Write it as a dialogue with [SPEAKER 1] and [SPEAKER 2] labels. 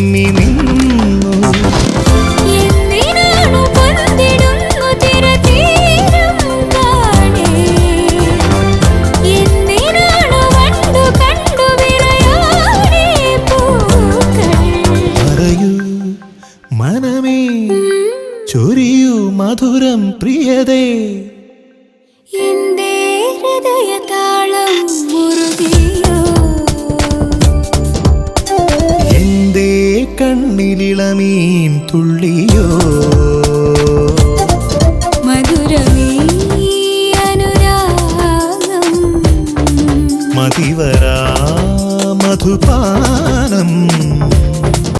[SPEAKER 1] വിമ്മി നിന്നു. പറയൂ മനമേ, ചൊരിയൂ മധുരം പ്രിയതേ.
[SPEAKER 2] എന്റെ ഹൃദയതാളം മുറുകിയോ,
[SPEAKER 1] എന്റെ കണ്ണിലിളമീൻ തുള്ളിയോ.